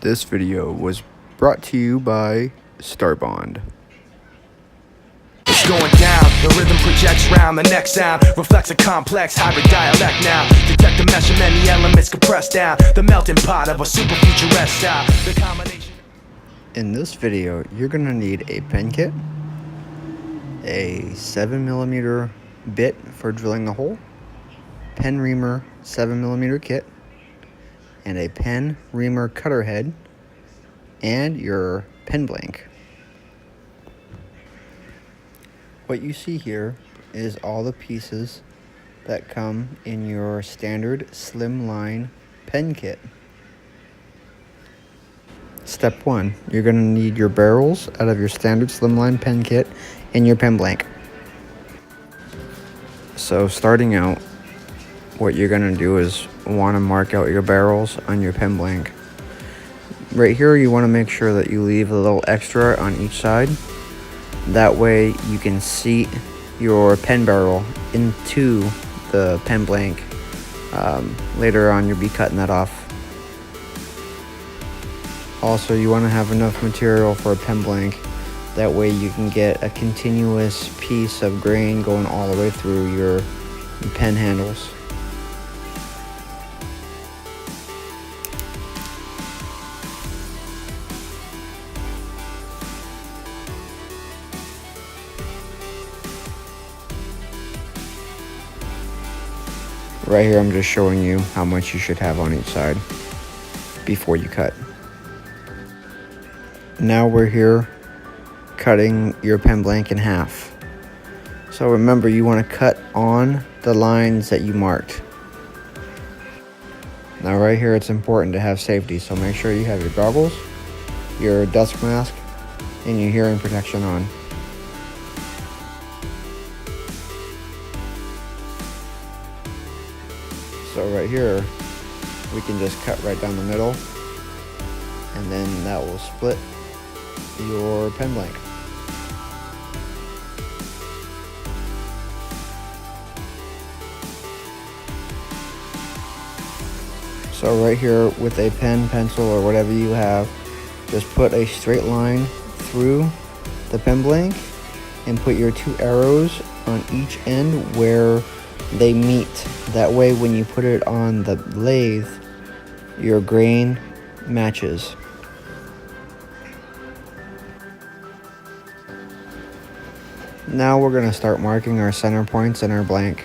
This video was brought to you by StarBond. It's going down, the rhythm projects round, the next sound reflects a complex hybrid dialect now. Detect the mesh of many elements compressed down, the melting pot of a super futuristic style. The combination. In this video, you're going to need a pen kit, a 7mm bit for drilling the hole, pen reamer 7mm kit, and a pen reamer cutter head, and your pen blank. What you see here is all the pieces that come in your standard slimline pen kit. Step 1, you're going to need your barrels out of your standard slimline pen kit and your pen blank. So starting out, what you're going to do is want to mark out your barrels on your pen blank. Right here, you want to make sure that you leave a little extra on each side. That way you can seat your pen barrel into the pen blank. Later on, you'll be cutting that off. Also, you want to have enough material for a pen blank. That way you can get a continuous piece of grain going all the way through your pen handles. Right here, I'm just showing you how much you should have on each side before you cut. Now we're here cutting your pen blank in half. So remember, you want to cut on the lines that you marked. Now right here, it's important to have safety, so make sure you have your goggles, your dust mask, and your hearing protection on. So right here, we can just cut right down the middle, and then that will split your pen blank. So right here, with a pen, pencil, or whatever you have, just put a straight line through the pen blank and put your 2 arrows on each end where they meet. That way when you put it on the lathe, your grain matches. Now we're going to start marking our center points in our blank.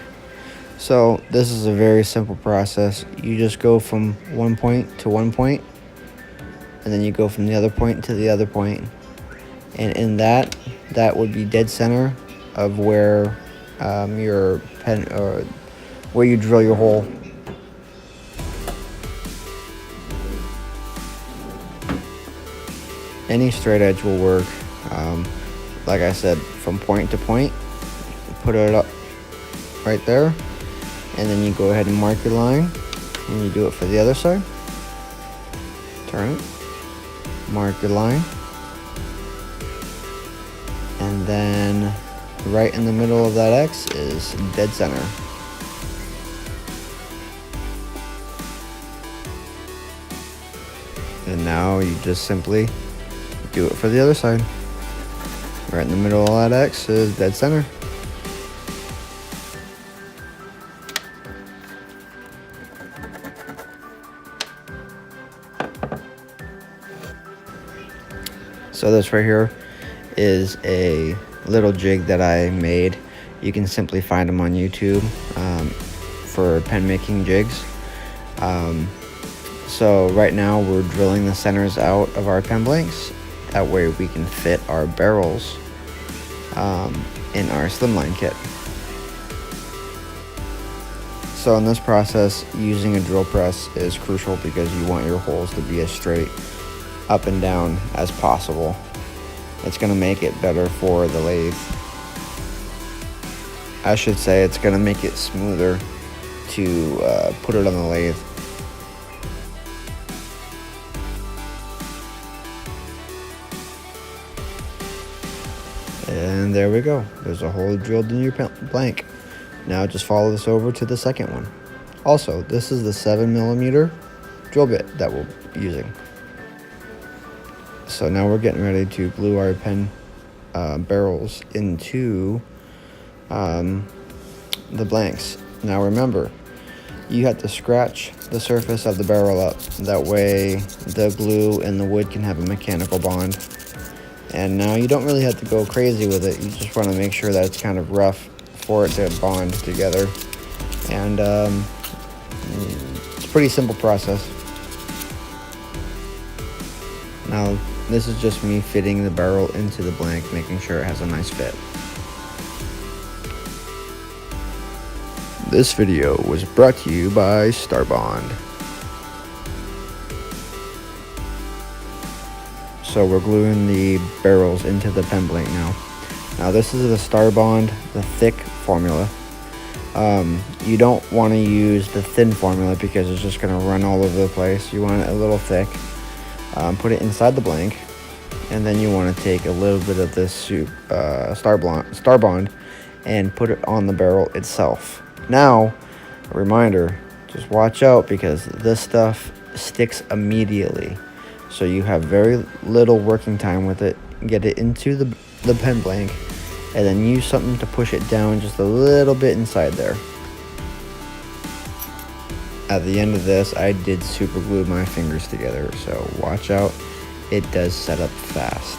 So this is a very simple process. You just go from one point to one point, and then you go from the other point to the other point. And in that would be dead center of where your pen, or where you drill your hole. Any straight edge will work. Like I said, from point to point, put it up right there, and then you go ahead and mark your line, and you do it for the other side. Turn it, mark your line, and then right in the middle of that X is dead center. And now you just simply do it for the other side. Right in the middle of that X is dead center. So this right here is a little jig that I made. You can simply find them on YouTube for pen making jigs. So right now we're drilling the centers out of our pen blanks. That way we can fit our barrels in our slimline kit. So in this process, using a drill press is crucial because you want your holes to be as straight up and down as possible. It's going to make it better for the lathe. I should say it's going to make it smoother to put it on the lathe. And there we go. There's a hole drilled in your blank. Now just follow this over to the second one. Also, this is the 7mm drill bit that we'll be using. So now we're getting ready to glue our pen barrels into the blanks. Now remember, you have to scratch the surface of the barrel up. That way the glue and the wood can have a mechanical bond. And now you don't really have to go crazy with it. You just want to make sure that it's kind of rough for it to bond together. And it's a pretty simple process. Now this is just me fitting the barrel into the blank, making sure it has a nice fit. This video was brought to you by StarBond. So we're gluing the barrels into the pen blank now. Now this is the StarBond, the thick formula. You don't want to use the thin formula because it's just going to run all over the place. You want it a little thick. Put it inside the blank, and then you want to take a little bit of this StarBond and put it on the barrel itself. Now, a reminder, just watch out because this stuff sticks immediately. So you have very little working time with it. Get it into the pen blank, and then use something to push it down just a little bit inside there. At the end of this, I did super glue my fingers together, so watch out. It does set up fast.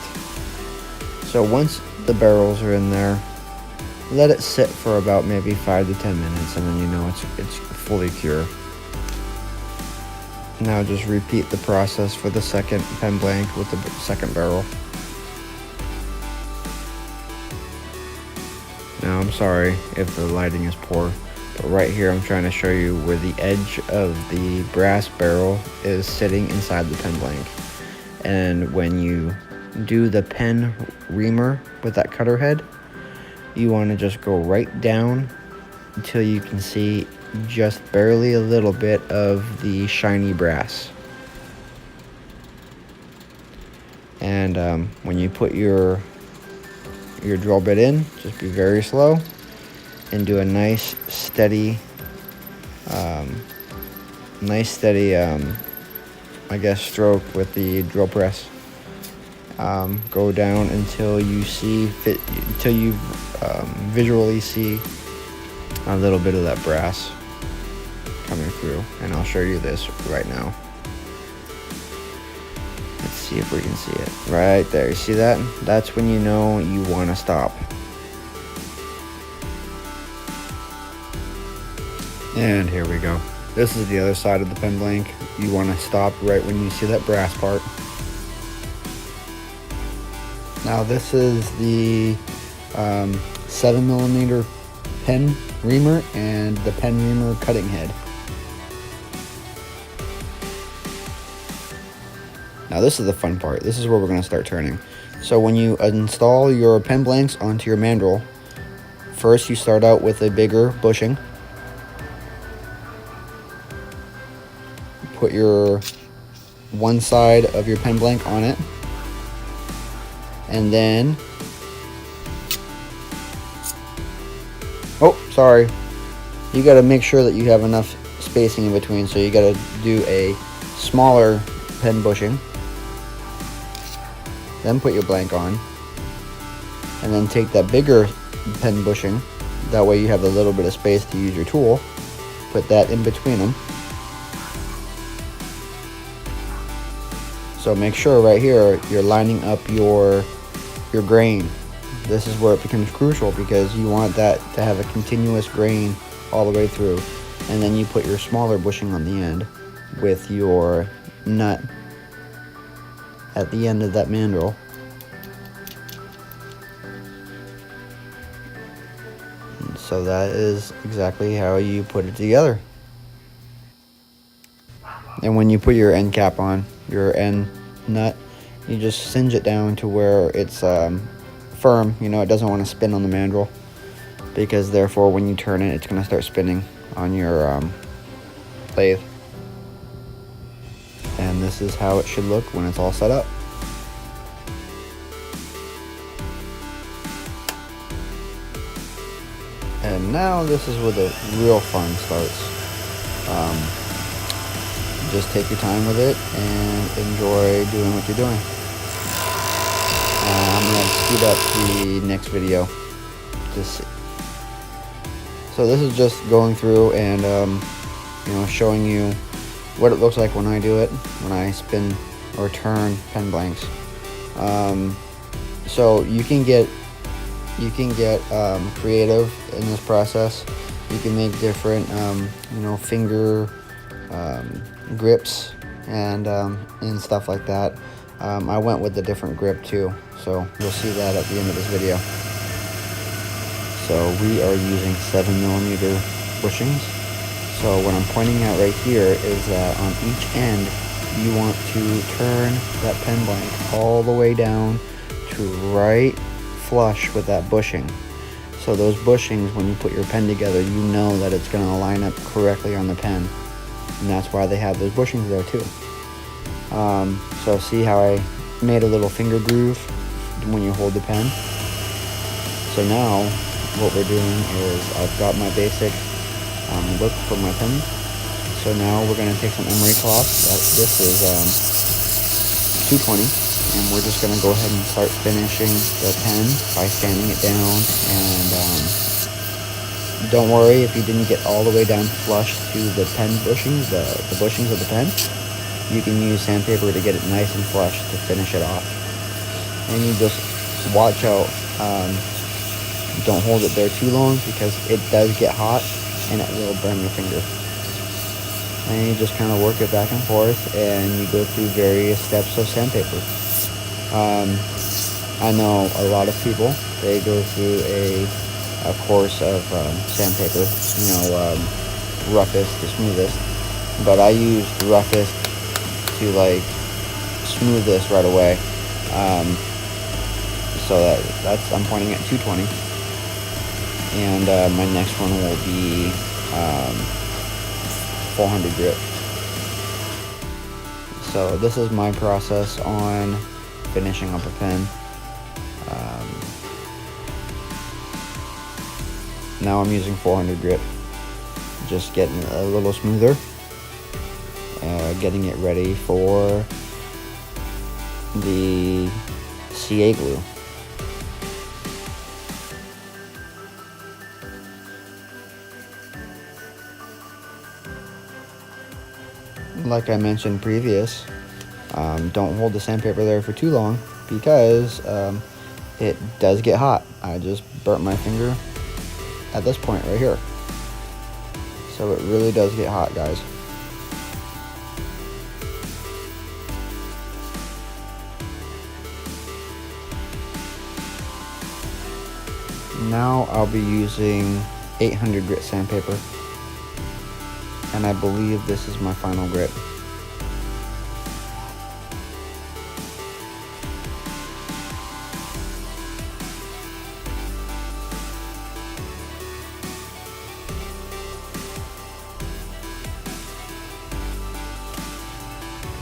So once the barrels are in there, let it sit for about maybe 5 to 10 minutes, and then you know it's fully cured. Now just repeat the process for the second pen blank with the second barrel. Now I'm sorry if the lighting is poor, but right here I'm trying to show you where the edge of the brass barrel is sitting inside the pen blank. And when you do the pen reamer with that cutter head, you want to just go right down until you can see just barely a little bit of the shiny brass. And when you put your drill bit in, just be very slow and do a nice steady I guess stroke with the drill press. Go down until you visually see a little bit of that brass coming through, and I'll show you this right now. Let's see if we can see it right there. You see that? That's when you know you want to stop. And here we go. This is the other side of the pen blank. You want to stop right when you see that brass part. Now this is the 7mm pen reamer and the pen reamer cutting head. Now this is the fun part. This is where we're going to start turning. So when you install your pen blanks onto your mandrel, first you start out with a bigger bushing. Put your one side of your pen blank on it, and then you got to make sure that you have enough spacing in between, so you got to do a smaller pen bushing, then put your blank on, and then take that bigger pen bushing, that way you have a little bit of space to use your tool, put that in between them. So make sure right here you're lining up your grain. This is where it becomes crucial because you want that to have a continuous grain all the way through. And then you put your smaller bushing on the end with your nut at the end of that mandrel. And so that is exactly how you put it together. And when you put your end cap on, your end nut, you just singe it down to where it's firm. You know, it doesn't want to spin on the mandrel, because therefore when you turn it, it's going to start spinning on your lathe. And this is how it should look when it's all set up. And now this is where the real fun starts. Just take your time with it and enjoy doing what you're doing. I'm going to speed up the next video to see. So this is just going through and showing you what it looks like when I do it, when I spin or turn pen blanks. So you can get creative in this process. You can make different finger grips and stuff like that. I went with a different grip too, so you'll see that at the end of this video. So we are using 7mm bushings. So what I'm pointing out right here is that on each end you want to turn that pen blank all the way down to right flush with that bushing. So those bushings, when you put your pen together, you know that it's going to line up correctly on the pen, and that's why they have those bushings there too. So see how I made a little finger groove when you hold the pen? So now what we're doing is I've got my basic look for my pen. So now we're going to take some emery cloth. This is 220, and we're just going to go ahead and start finishing the pen by sanding it down. And don't worry if you didn't get all the way down flush to the pen bushings, the bushings of the pen. You can use sandpaper to get it nice and flush to finish it off. And you just watch out. Don't hold it there too long because it does get hot and it will burn your finger. And you just kind of work it back and forth, and you go through various steps of sandpaper. I know a lot of people, they go through a course of sandpaper, roughest to smoothest. But I use roughest to like smoothest right away. So that's I'm pointing at 220. And my next one will be 400 grit. So this is my process on finishing up a pen. Now I'm using 400 grit, just getting a little smoother, getting it ready for the CA glue. Like I mentioned previous, don't hold the sandpaper there for too long because it does get hot. I just burnt my finger at this point right here. So it really does get hot, guys. Now I'll be using 800 grit sandpaper. And I believe this is my final grit.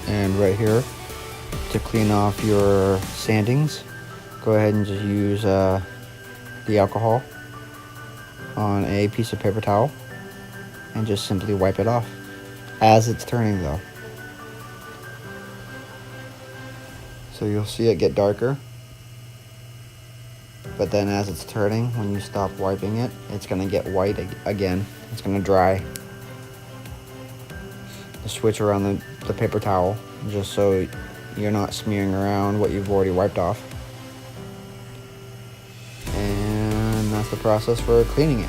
And right here, to clean off your sandings, go ahead and just use the alcohol on a piece of paper towel. And just simply wipe it off as it's turning though. So you'll see it get darker, but then as it's turning, when you stop wiping it, it's gonna get white again. It's gonna dry. Switch around the paper towel just so you're not smearing around what you've already wiped off. And that's the process for cleaning it.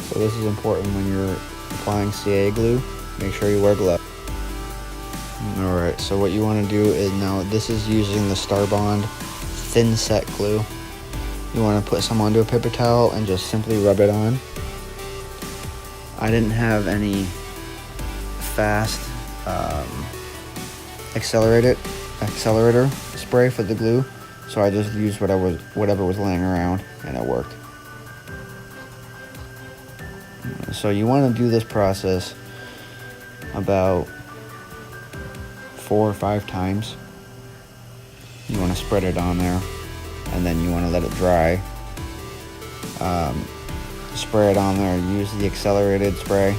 So this is important when you're applying CA glue. Make sure you wear gloves. Alright, so what you want to do is, now this is using the StarBond thin set glue. You want to put some onto a paper towel and just simply rub it on. I didn't have any fast accelerator spray for the glue, so I just used whatever was laying around, and it worked. So you want to do this process about 4 or 5 times. You want to spread it on there and then you want to let it dry. Spray it on there. Use the accelerated spray,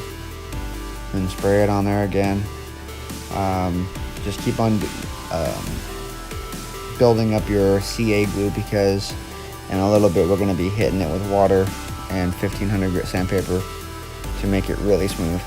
and spray it on there again. Just keep on building up your CA glue, because in a little bit we're going to be hitting it with water and 1500 grit sandpaper to make it really smooth.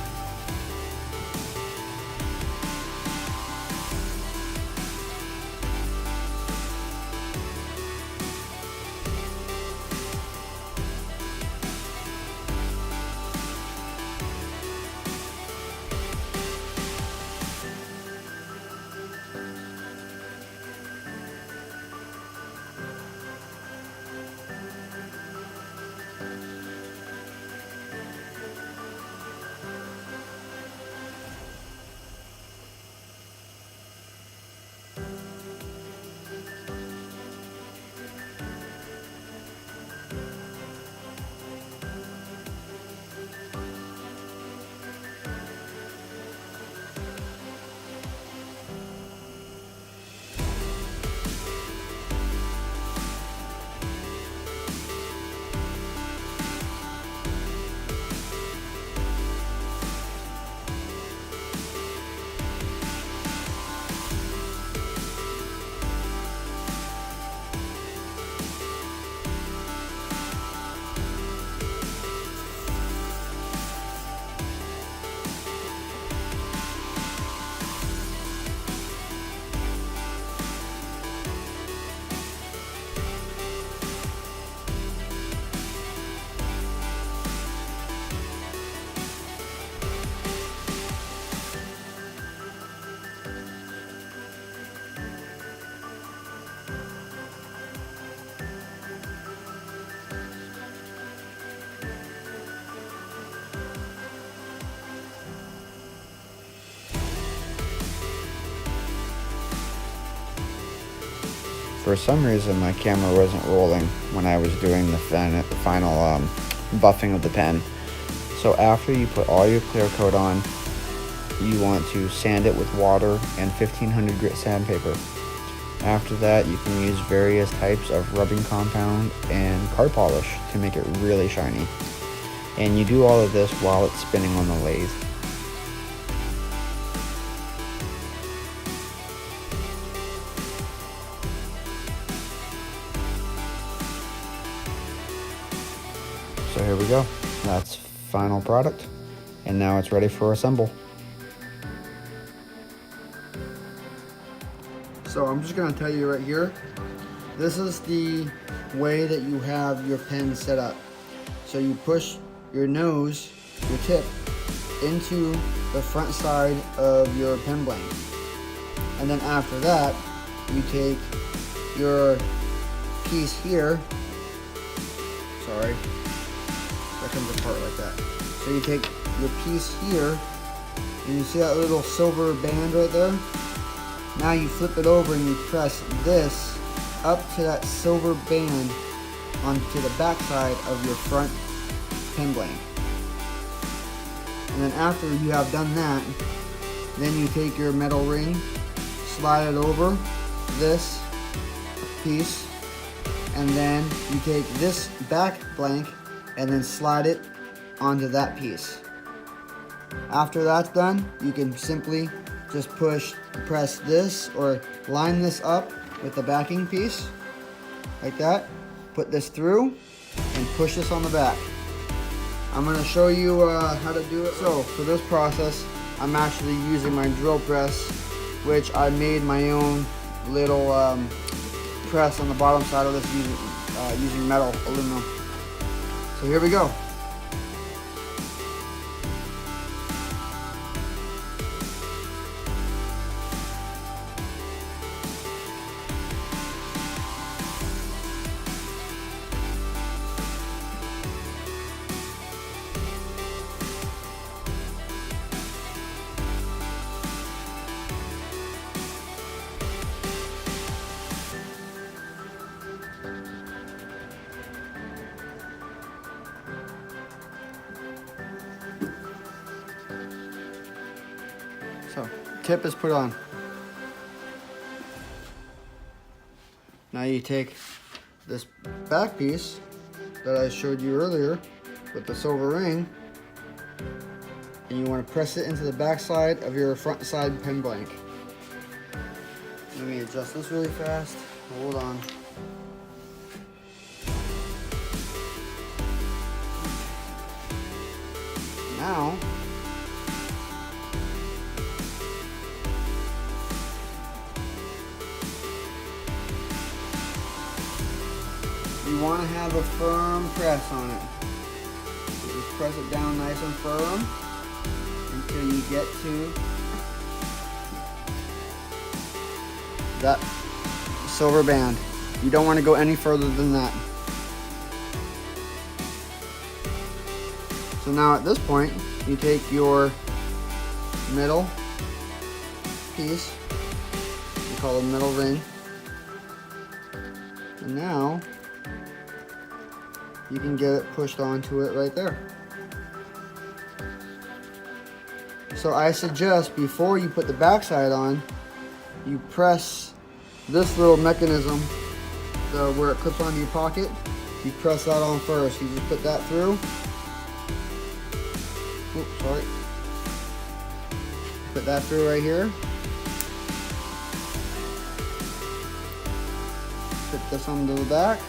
For some reason my camera wasn't rolling when I was doing the final buffing of the pen. So after you put all your clear coat on, you want to sand it with water and 1500 grit sandpaper. After that, you can use various types of rubbing compound and car polish to make it really shiny. And you do all of this while it's spinning on the lathe. So here we go. That's final product. And now it's ready for assemble. So I'm just gonna tell you right here, this is the way that you have your pen set up. So you push your nose, your tip, into the front side of your pen blank. And then after that, you take your piece here, sorry, that comes apart like that. So you take your piece here, and you see that little silver band right there? Now you flip it over and you press this up to that silver band onto the back side of your front pen blank. And then after you have done that, then you take your metal ring, slide it over this piece, and then you take this back blank and then slide it onto that piece. After that's done, you can simply just press this or line this up with the backing piece, like that. Put this through and push this on the back. I'm going to show you how to do it. So for this process, I'm actually using my drill press, which I made my own little press on the bottom side of this using metal, aluminum. So here we go. So, tip is put on. Now you take this back piece that I showed you earlier with the silver ring, and you want to press it into the back side of your front side pen blank. Let me adjust this really fast. Hold on. Now, you want to have a firm press on it. So just press it down nice and firm until you get to that silver band. You don't want to go any further than that. So now at this point, you take your middle piece, we call it middle ring, and now you can get it pushed onto it right there. So I suggest before you put the backside on, you press this little mechanism, so where it clips onto your pocket, you press that on first. You just put that through. Oops, sorry. Put that through right here. Put this onto the back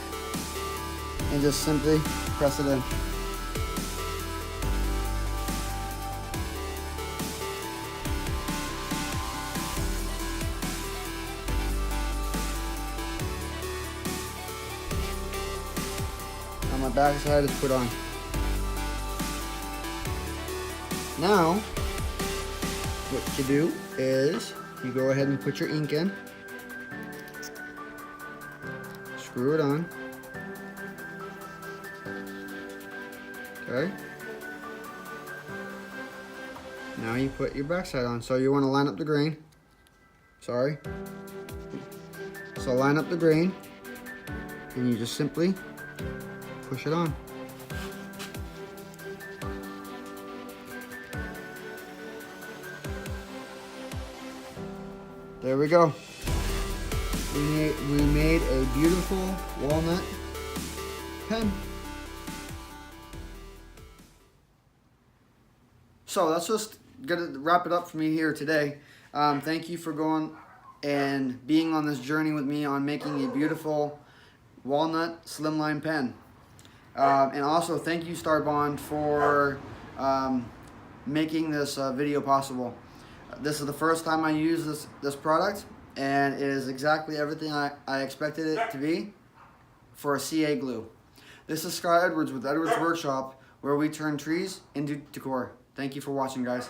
and just simply press it in. Now my back side is put on. Now, what you do is you go ahead and put your ink in, screw it on, okay? Now you put your backside on. So you want to line up the grain, sorry. So line up the grain and you just simply push it on. There we go. We made a beautiful walnut pen. So that's just gonna wrap it up for me here today. Thank you for going and being on this journey with me on making a beautiful walnut slimline pen. And also thank you, StarBond, for making this video possible. This is the first time I use this product, and it is exactly everything I expected it to be for a CA glue. This is Scott Edwards with Edwards Workshop, where we turn trees into decor. Thank you for watching, guys.